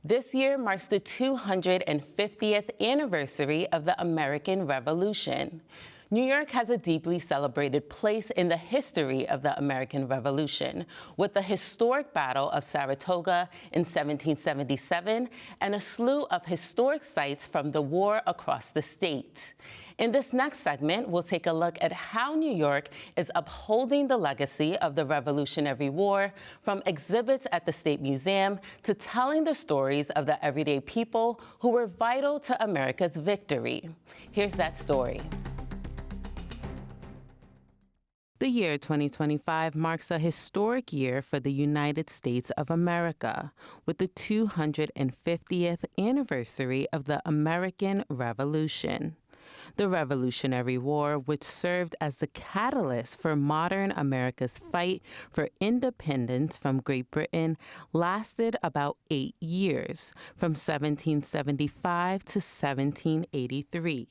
This year marks the 250th anniversary of the American Revolution. New York has a deeply celebrated place in the history of the American Revolution, with the historic Battle of Saratoga in 1777 and a slew of historic sites from the war across the state. In this next segment, we'll take a look at how New York is upholding the legacy of the Revolutionary War, from exhibits at the State Museum to telling the stories of the everyday people who were vital to America's victory. Here's that story. The year 2025 marks a historic year for the United States of America, with the 250th anniversary of the American Revolution. The Revolutionary War, which served as the catalyst for modern America's fight for independence from Great Britain, lasted about 8 years, from 1775 to 1783.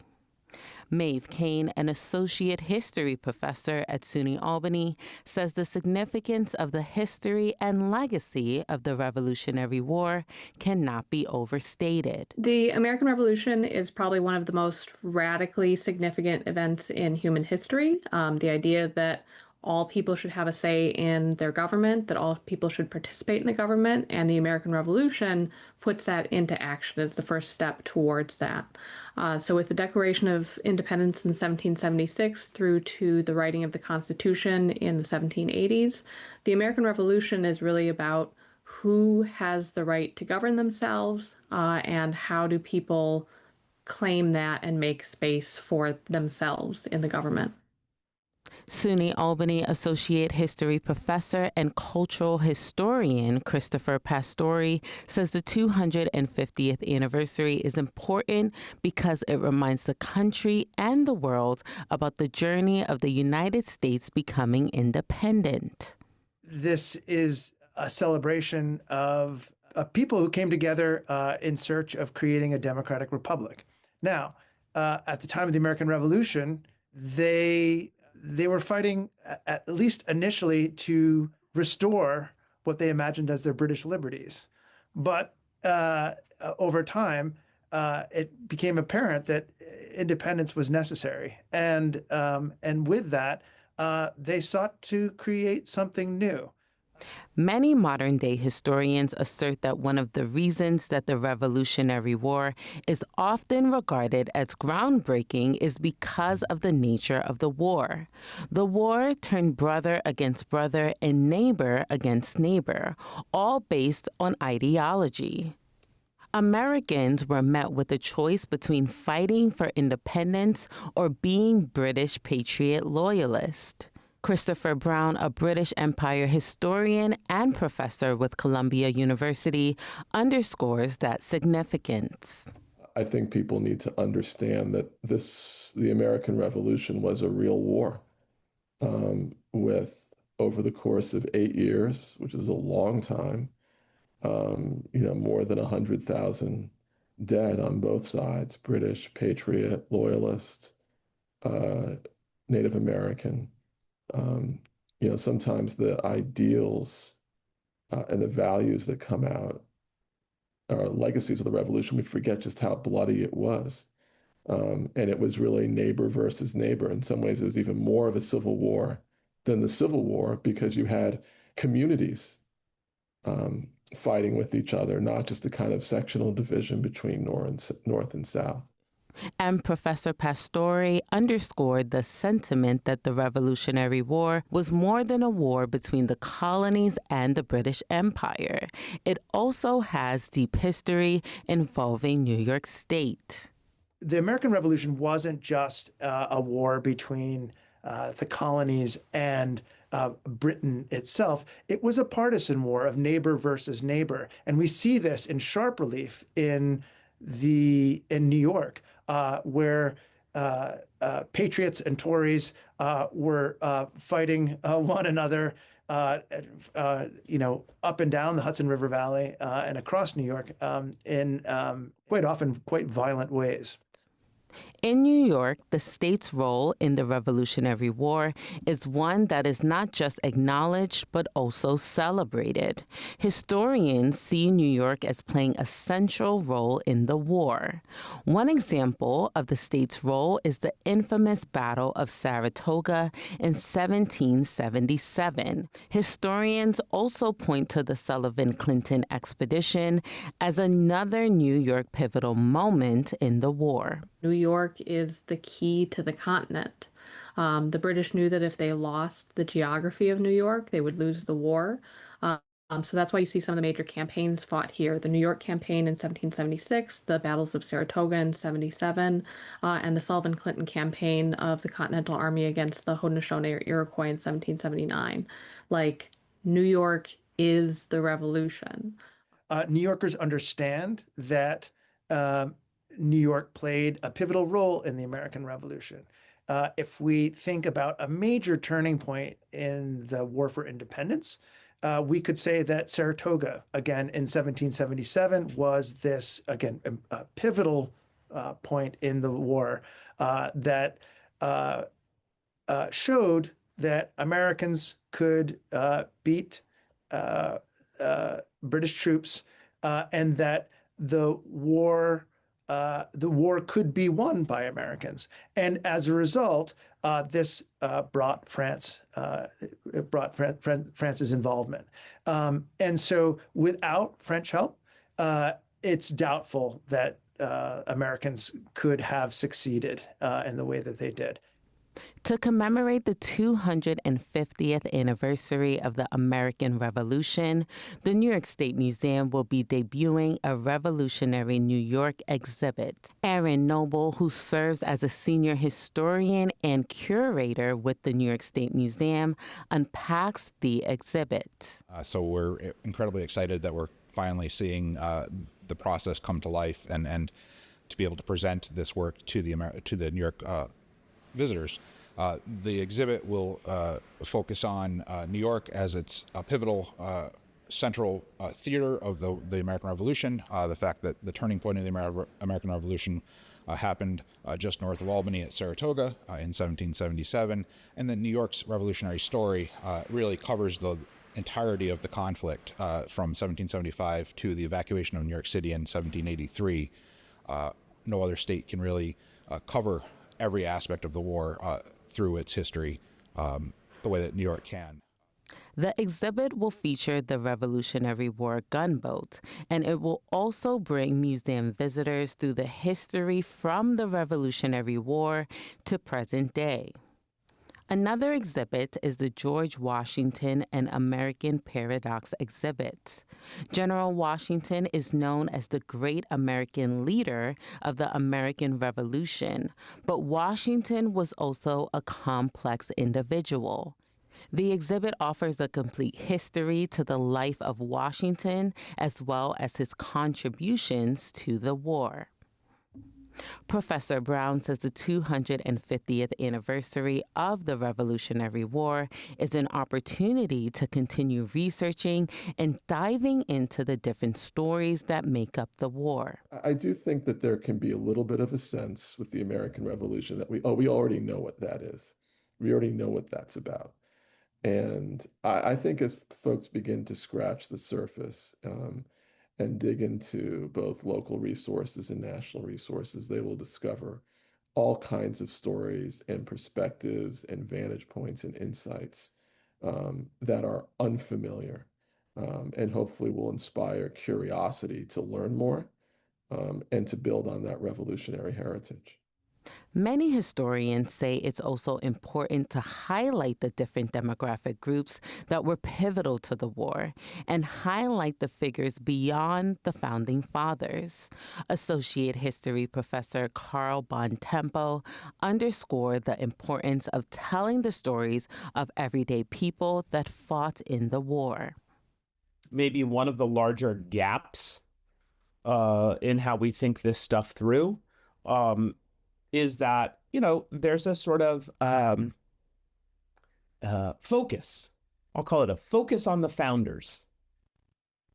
Maeve Kane, an associate history professor at SUNY Albany, says the significance of the history and legacy of the Revolutionary War cannot be overstated. The American Revolution is probably one of the most radically significant events in human history. The idea that all people should have a say in their government, that all people should participate in the government, and the American Revolution puts that into action as the first step towards that. So with the Declaration of Independence in 1776 through to the writing of the Constitution in the 1780s, the American Revolution is really about who has the right to govern themselves, and how do people claim that and make space for themselves in the government. SUNY Albany Associate History Professor and Cultural Historian Christopher Pastore says the 250th anniversary is important because it reminds the country and the world about the journey of the United States becoming independent. This is a celebration of people who came together in search of creating a democratic republic. Now, at the time of the American Revolution, they were fighting, at least initially, to restore what they imagined as their British liberties. But over time, it became apparent that independence was necessary. And with that, they sought to create something new. Many modern-day historians assert that one of the reasons that the Revolutionary War is often regarded as groundbreaking is because of the nature of the war. The war turned brother against brother and neighbor against neighbor, all based on ideology. Americans were met with a choice between fighting for independence or being British patriot loyalists. Christopher Brown, a British Empire historian and professor with Columbia University, underscores that significance. I think people need to understand that the American Revolution was a real war, with, over the course of 8 years, which is a long time, more than 100,000 dead on both sides, British, patriot, loyalist, Native American. Sometimes the ideals and the values that come out are legacies of the revolution. We forget just how bloody it was. And it was really neighbor versus neighbor. In some ways, it was even more of a civil war than the Civil War, because you had communities fighting with each other, not just a kind of sectional division between North and South. And Professor Pastore underscored the sentiment that the Revolutionary War was more than a war between the colonies and the British Empire. It also has deep history involving New York State. The American Revolution wasn't just a war between the colonies and Britain itself. It was a partisan war of neighbor versus neighbor. And we see this in sharp relief in New York, where patriots and Tories were fighting one another, up and down the Hudson River Valley and across New York in quite often quite violent ways. In New York, the state's role in the Revolutionary War is one that is not just acknowledged but also celebrated. Historians see New York as playing a central role in the war. One example of the state's role is the infamous Battle of Saratoga in 1777. Historians also point to the Sullivan-Clinton expedition as another New York pivotal moment in the war. New York is the key to the continent. The British knew that if they lost the geography of New York, they would lose the war. So that's why you see some of the major campaigns fought here. The New York campaign in 1776, the battles of Saratoga in 77, and the Sullivan-Clinton campaign of the Continental Army against the Haudenosaunee Iroquois in 1779. Like, New York is the revolution. New Yorkers understand that New York played a pivotal role in the American Revolution. If we think about a major turning point in the War for Independence, we could say that Saratoga, again in 1777, was this, again, a pivotal point in the war that showed that Americans could beat British troops and that the war could be won by Americans. And as a result, this brought France's involvement. And so without French help, it's doubtful that Americans could have succeeded in the way that they did. To commemorate the 250th anniversary of the American Revolution, the New York State Museum will be debuting a Revolutionary New York exhibit. Aaron Noble, who serves as a senior historian and curator with the New York State Museum, unpacks the exhibit. So we're incredibly excited that we're finally seeing the process come to life and to be able to present this work to the New York visitors. The exhibit will focus on New York as its pivotal central theater of the American Revolution, the fact that the turning point of the American Revolution happened just north of Albany at Saratoga in 1777, and that New York's revolutionary story really covers the entirety of the conflict from 1775 to the evacuation of New York City in 1783. No other state can really cover every aspect of the war through its history the way that New York can. The exhibit will feature the Revolutionary War gunboat, and it will also bring museum visitors through the history from the Revolutionary War to present day. Another exhibit is the George Washington and American Paradox exhibit. General Washington is known as the great American leader of the American Revolution, but Washington was also a complex individual. The exhibit offers a complete history to the life of Washington as well as his contributions to the war. Professor Brown says the 250th anniversary of the Revolutionary War is an opportunity to continue researching and diving into the different stories that make up the war. I do think that there can be a little bit of a sense with the American Revolution that we already know what that is. We already know what that's about. And I think as folks begin to scratch the surface and dig into both local resources and national resources, they will discover all kinds of stories and perspectives and vantage points and insights that are unfamiliar and hopefully will inspire curiosity to learn more and to build on that revolutionary heritage. Many historians say it's also important to highlight the different demographic groups that were pivotal to the war and highlight the figures beyond the founding fathers. Associate History Professor Carl Bontempo underscored the importance of telling the stories of everyday people that fought in the war. Maybe one of the larger gaps in how we think this stuff through is that, there's a sort of focus. I'll call it a focus on the founders,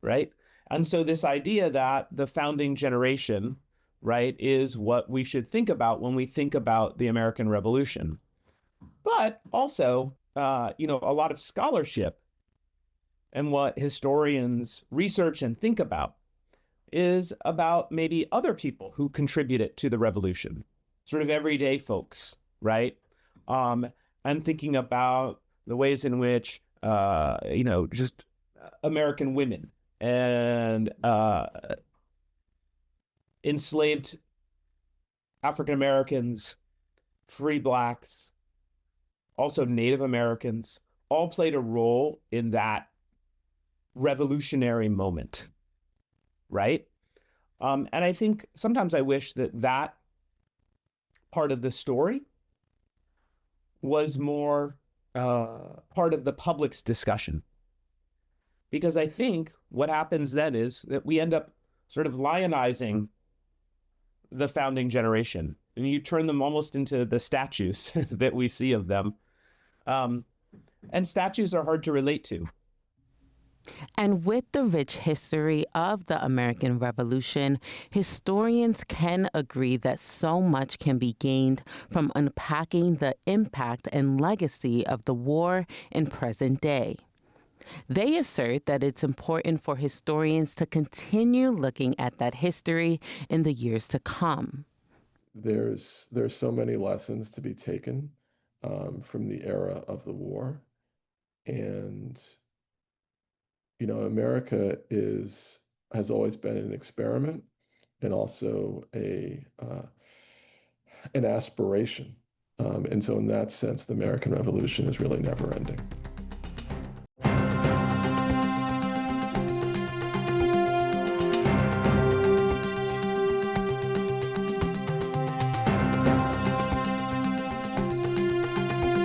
right? And so this idea that the founding generation right, is what we should think about when we think about the American Revolution. But also, a lot of scholarship and what historians research and think about is about maybe other people who contributed to the revolution, sort of everyday folks, right? And thinking about the ways in which, just American women and enslaved African Americans, free blacks, also Native Americans, all played a role in that revolutionary moment, right? And I think sometimes I wish that part of the story was more part of the public's discussion. Because I think what happens then is that we end up sort of lionizing the founding generation, and you turn them almost into the statues that we see of them. And statues are hard to relate to. And with the rich history of the American Revolution, historians can agree that so much can be gained from unpacking the impact and legacy of the war in present day. They assert that it's important for historians to continue looking at that history in the years to come. There's so many lessons to be taken from the era of the war. And America has always been an experiment and also an aspiration. And so in that sense, the American Revolution is really never ending.